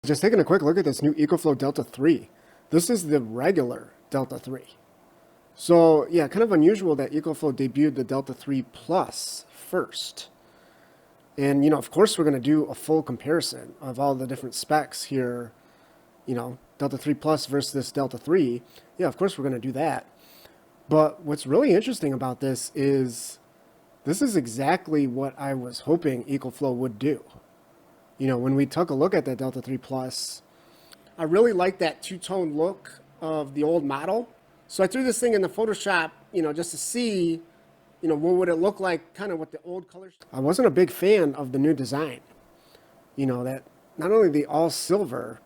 Just taking a quick look at this new Ecoflow Delta 3. This is the regular Delta 3. So yeah, kind of unusual that Ecoflow debuted the Delta 3 Plus first. And of course we're going to do a full comparison of all the different specs here, Delta 3 Plus versus this Delta 3. Yeah, of course we're going to do that. But what's really interesting about this is exactly what I was hoping Ecoflow would do. When we took a look at that Delta 3 Plus, I really like that two-tone look of the old model. So I threw this thing in the Photoshop, just to see, what would it look like kind of with the old colors. I wasn't a big fan of the new design. That not only the all silver,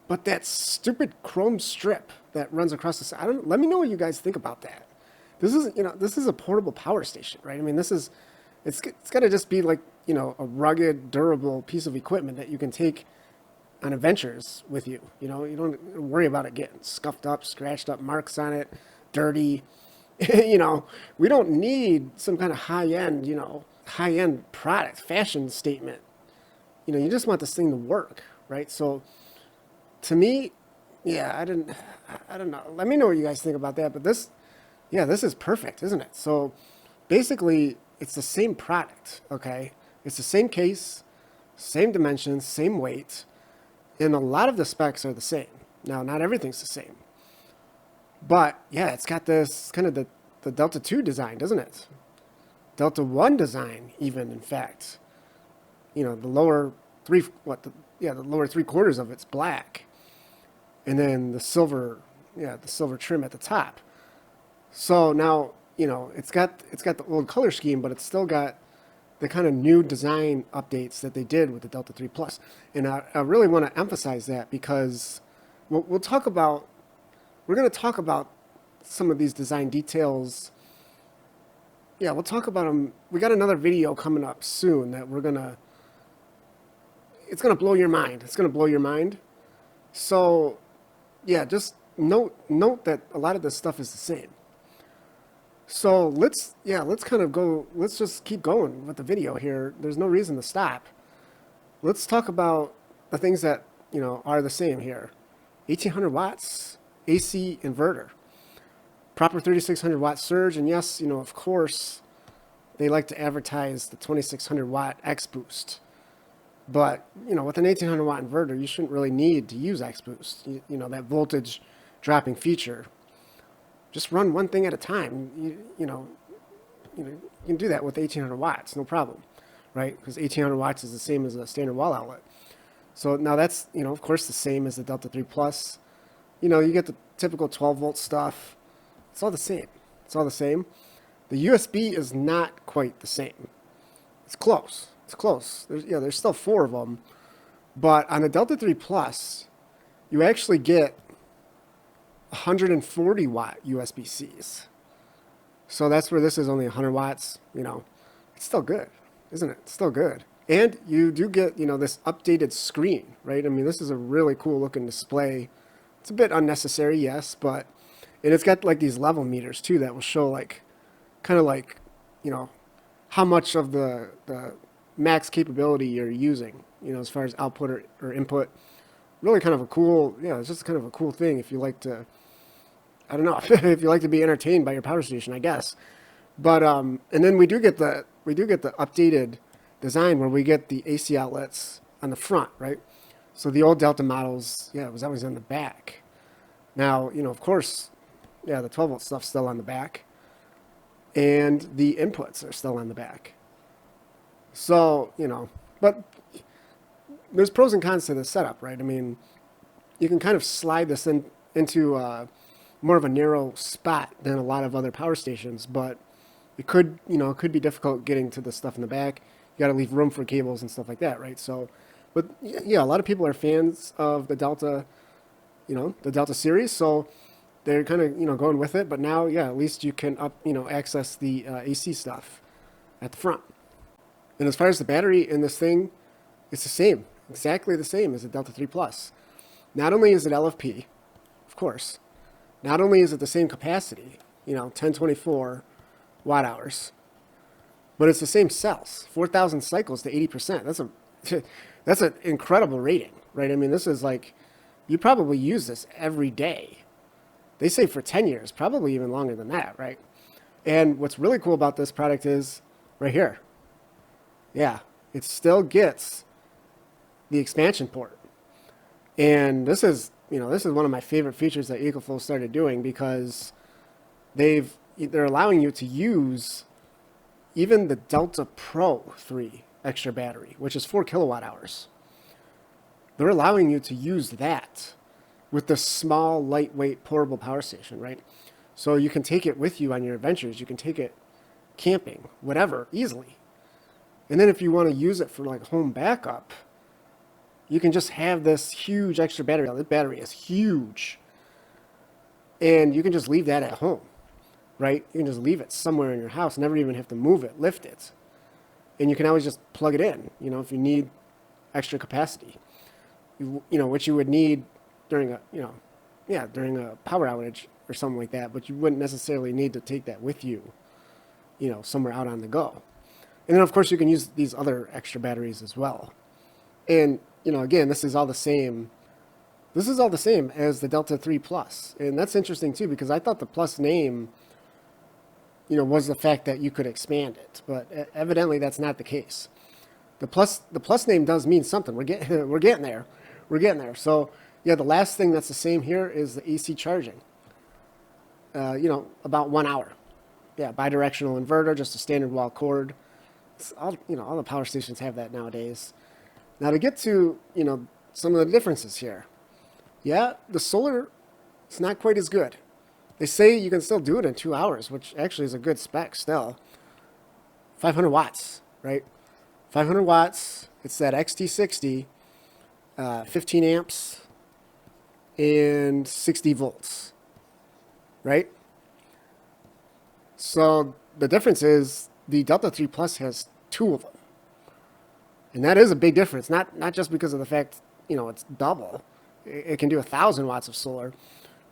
but that stupid chrome strip that runs across the side. Let me know what you guys think about that. This is a portable power station, right? I mean, it's got to just be like, a rugged, durable piece of equipment that you can take on adventures with you. You don't worry about it getting scuffed up, scratched up, marks on it, dirty. We don't need some kind of high-end product, fashion statement. You just want this thing to work, right? So to me, yeah, I don't know. Let me know what you guys think about that. But this is perfect, isn't it? So basically, it's the same product, okay? It's the same case, same dimensions, same weight, and a lot of the specs are the same. Now, not everything's the same. But, yeah, it's got this kind of the Delta 2 design, doesn't it? Delta 1 design, even, in fact. The lower the lower 3/4 of it's black. And then the silver trim at the top. So now, it's got the old color scheme, but it's still got the kind of new design updates that they did with the Delta 3 Plus. And I really want to emphasize that because we're going to talk about some of these design details. Yeah, we'll talk about them. We got another video coming up soon that it's going to blow your mind. It's going to blow your mind. So, yeah, just note that a lot of this stuff is the same. So let's just keep going with the video here. There's no reason to stop. Let's talk about the things that, are the same here. 1800 watts AC inverter, proper 3600 watt surge. And yes, of course, they like to advertise the 2600 watt X boost. But, with an 1800 watt inverter, you shouldn't really need to use X boost, that voltage dropping feature. Just run one thing at a time. You can do that with 1800 watts, no problem, right? Because 1800 watts is the same as a standard wall outlet. So now that's, of course, the same as the Delta 3 Plus. You get the typical 12 volt stuff. It's all the same. It's all the same. The USB is not quite the same. It's close. It's close. There's still 4 of them. But on the Delta 3 Plus, you actually get 140 watt USB-Cs. So that's where this is only 100 watts. It's still good, isn't it? It's still good. And you do get, this updated screen, right? I mean, this is a really cool looking display. It's a bit unnecessary, yes, and it's got like these level meters too that will show how much of the max capability you're using, as far as output or input. Really kind of a cool, it's just kind of a cool thing if you like to, I don't know, if you like to be entertained by your power station, I guess. But, and then we do get the updated design where we get the AC outlets on the front, right? So the old Delta models, it was always on the back. Now, of course, the 12 volt stuff's still on the back. And the inputs are still on the back. So, but there's pros and cons to this setup, right? I mean, you can kind of slide this into more of a narrow spot than a lot of other power stations, but it could be difficult getting to the stuff in the back. You got to leave room for cables and stuff like that, right? So, but yeah, a lot of people are fans of the Delta, the Delta series, so they're kind of going with it. But now, at least you can access the AC stuff at the front. And as far as the battery in this thing, it's the same, exactly the same as the Delta 3 Plus. Not only is it LFP, of course, not only is it the same capacity, 1024 watt hours, but it's the same cells, 4,000 cycles to 80%. That's an incredible rating. right? I mean, this is like, you probably use this every day. They say for 10 years, probably even longer than that, right? And what's really cool about this product is right here. Yeah, it still gets the expansion port. And this is, this is one of my favorite features that Ecoflow started doing, because they're allowing you to use even the Delta Pro 3 extra battery, which is 4 kilowatt hours. They're allowing you to use that with the small, lightweight, portable power station, right? So you can take it with you on your adventures. You can take it camping, whatever, easily. And then if you want to use it for like home backup, you can just have this huge extra battery. This battery is huge. And you can just leave that at home, right? You can just leave it somewhere in your house, never even have to move it, lift it. And you can always just plug it in, if you need extra capacity. Which you would need during during a power outage or something like that, but you wouldn't necessarily need to take that with you, somewhere out on the go. And then of course you can use these other extra batteries as well. And, again, this is all the same. This is all the same as the Delta 3 Plus. And that's interesting too, because I thought the Plus name, was the fact that you could expand it, but evidently that's not the case. The Plus name does mean something. We're getting there. We're getting there. So yeah, the last thing that's the same here is the AC charging. About 1 hour. Yeah, bidirectional inverter, just a standard wall cord. It's all the power stations have that nowadays. Now to get to some of the differences here. Yeah, the solar, it's not quite as good. They say you can still do it in 2 hours, which actually is a good spec still. 500 watts, right? 500 watts. It's that XT60. 15 amps and 60 volts, right? So the difference is the Delta 3 Plus has 2 of them. And that is a big difference, not just because of the fact, it's double. It can do 1,000 watts of solar,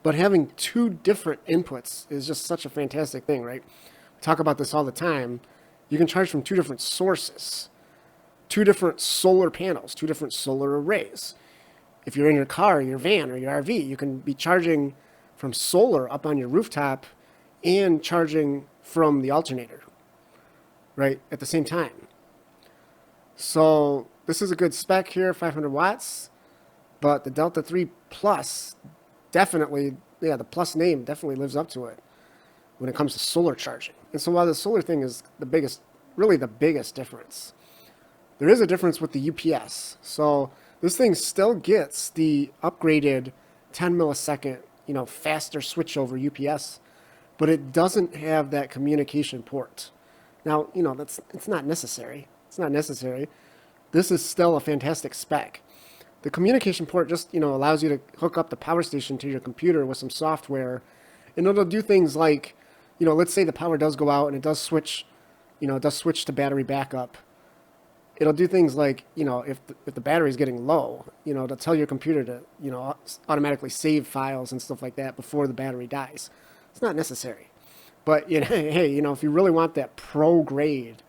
but having 2 different inputs is just such a fantastic thing, right? We talk about this all the time. You can charge from 2 different sources. 2 different solar panels, 2 different solar arrays. If you're in your car, your van, or your RV, you can be charging from solar up on your rooftop and charging from the alternator, right, at the same time. So this is a good spec here, 500 watts, but the Delta 3 Plus definitely, the Plus name definitely lives up to it when it comes to solar charging. And so while the solar thing is really the biggest difference, there is a difference with the UPS. So this thing still gets the upgraded 10 millisecond, faster switchover UPS, but it doesn't have that communication port. Now, it's not necessary. It's not necessary. This is still a fantastic spec. The communication port just, allows you to hook up the power station to your computer with some software, and it'll do things like, let's say the power does go out and it does switch, to battery backup. It'll do things like, if the battery is getting low, to tell your computer to, automatically save files and stuff like that before the battery dies. It's not necessary. But, hey, if you really want that pro-grade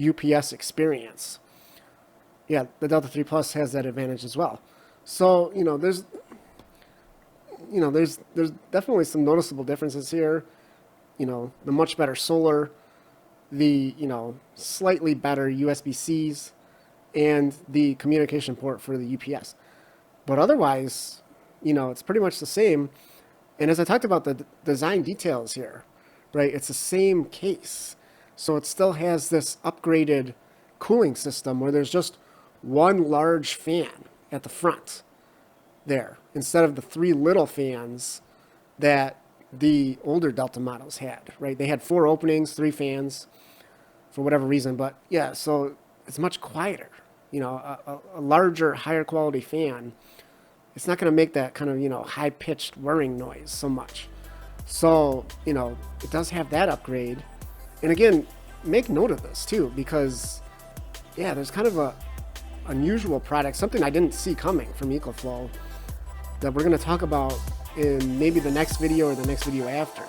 UPS experience, yeah, the Delta 3 Plus has that advantage as well. So, there's definitely some noticeable differences here. The much better solar, the slightly better USB-Cs, and the communication port for the UPS. But otherwise, it's pretty much the same. And as I talked about the design details here, right, it's the same case. So it still has this upgraded cooling system where there's just one large fan at the front there, instead of the 3 little fans that the older Delta models had, right? They had 4 openings, 3 fans, for whatever reason. But yeah, so it's much quieter. A larger, higher quality fan, it's not going to make that kind of, high-pitched whirring noise so much. So, it does have that upgrade. And again, make note of this too, because, yeah, there's kind of a unusual product, something I didn't see coming from Ecoflow, that we're going to talk about in maybe the next video or the next video after.